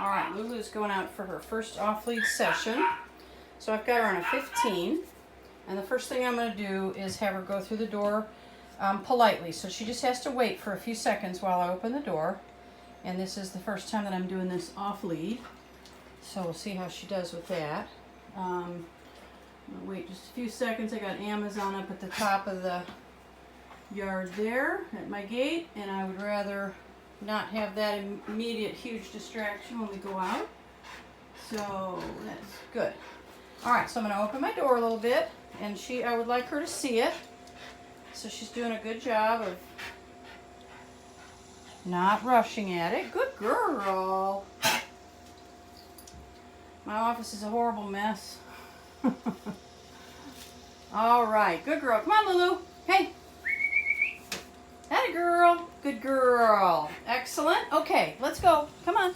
All right, Lulu's going out for her first off-lead session. So I've got her on a 15. And the first thing I'm going to do is have her go through the door politely. So she just has to wait for a few seconds while I open the door. And this is the first time that I'm doing this off-lead. So we'll see how she does with that. I'm going to wait just a few seconds. I got Amazon up at the top of the yard there at my gate. And I would rather not have that immediate huge distraction when we go out. So that's good. All right, so I'm going to open my door a little bit, and I would like her to see it. So she's doing a good job of not rushing at it. Good girl. My office is a horrible mess. All right, good girl. Come on, Lulu. Hey. Atta girl. Good girl. Excellent. Okay, let's go. Come on.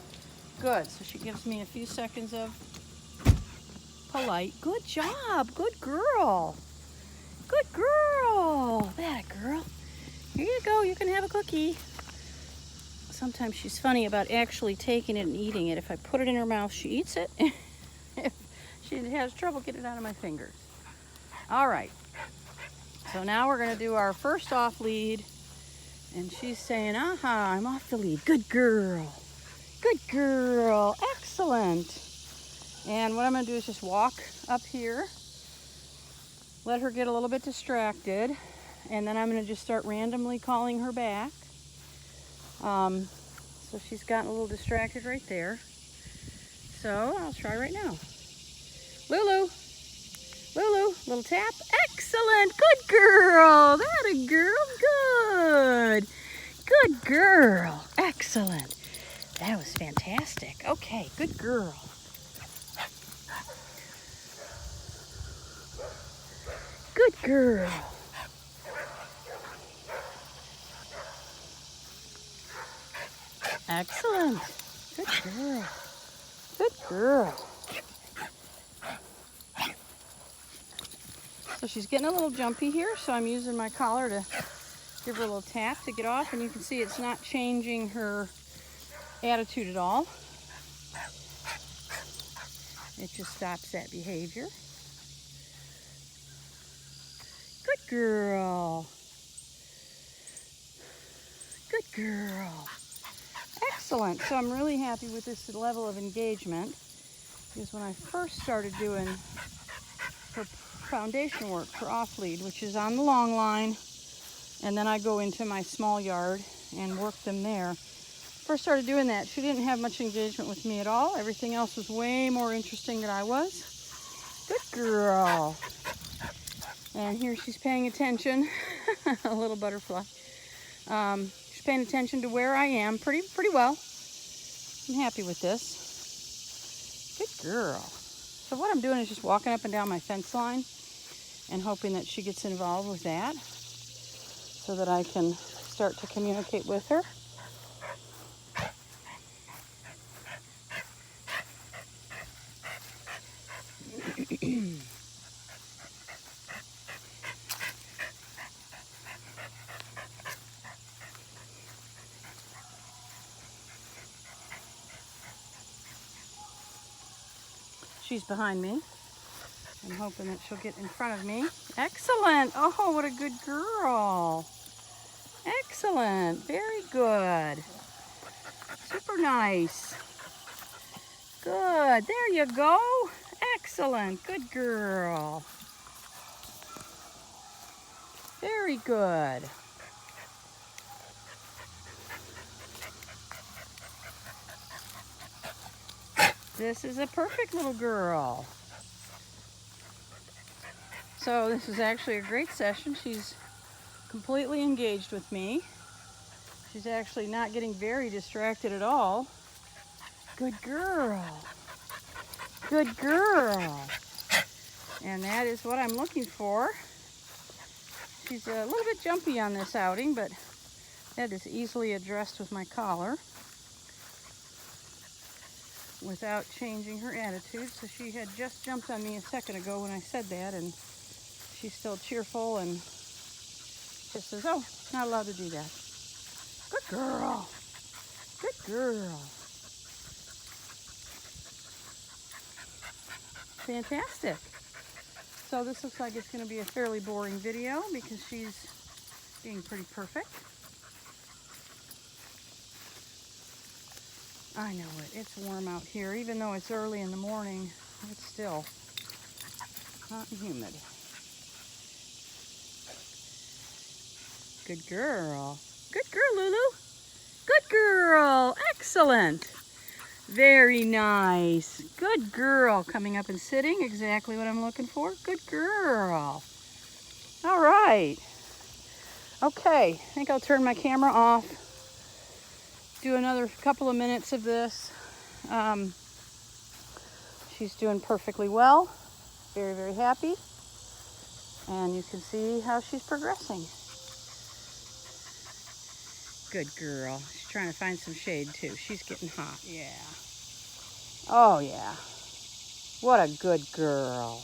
Good. So she gives me a few seconds of polite. Good job. Good girl. Good girl. That girl. Here you go. You can have a cookie. Sometimes she's funny about actually taking it and eating it. If I put it in her mouth, she eats it. If she has trouble getting it out of my fingers. All right. So now we're going to do our first off lead. And she's saying, aha, I'm off the lead. Good girl. Good girl. Excellent. And what I'm going to do is just walk up here. Let her get a little bit distracted. And then I'm going to just start randomly calling her back. So she's gotten a little distracted right there. So I'll try right now. Lulu. Lulu. Little tap. Excellent. Good girl. That a girl. Good. Good girl. Excellent. That was fantastic. Okay. Good girl. Good girl. Excellent. Good girl. Good girl. So she's getting a little jumpy here, so I'm using my collar to give her a little tap to get off, and you can see it's not changing her attitude at all. It just stops that behavior. Good girl. Good girl. Excellent. So I'm really happy with this level of engagement, because when I first started doing her foundation work for off lead, which is on the long line, and then I go into my small yard and work them there. First started doing that, she didn't have much engagement with me at all. Everything else was way more interesting than I was. Good girl. And here she's paying attention. A little butterfly. She's paying attention to where I am pretty well. I'm happy with this. Good girl. So what I'm doing is just walking up and down my fence line and hoping that she gets involved with that so that I can start to communicate with her. She's behind me. I'm hoping that she'll get in front of me. Excellent. Oh, what a good girl. Excellent. Very good. Super nice. Good. There you go. Excellent. Good girl. Very good. This is a perfect little girl. So this is actually a great session. She's completely engaged with me. She's actually not getting very distracted at all. Good girl. Good girl. And that is what I'm looking for. She's a little bit jumpy on this outing, but that is easily addressed with my collar without changing her attitude. So she had just jumped on me a second ago when I said that, and she's still cheerful and just says, oh, not allowed to do that. Good girl. Good girl. Fantastic. So this looks like it's going to be a fairly boring video because she's being pretty perfect. I know it. It's warm out here. Even though it's early in the morning, it's still hot and humid. Good girl. Good girl, Lulu. Good girl. Excellent. Very nice. Good girl. Coming up and sitting. Exactly what I'm looking for. Good girl. All right. Okay. I think I'll turn my camera off. Do another couple of minutes of this. She's doing perfectly well. Very, very happy. And you can see how she's progressing. Good girl. She's trying to find some shade too. She's getting hot. Yeah. Oh yeah. What a good girl.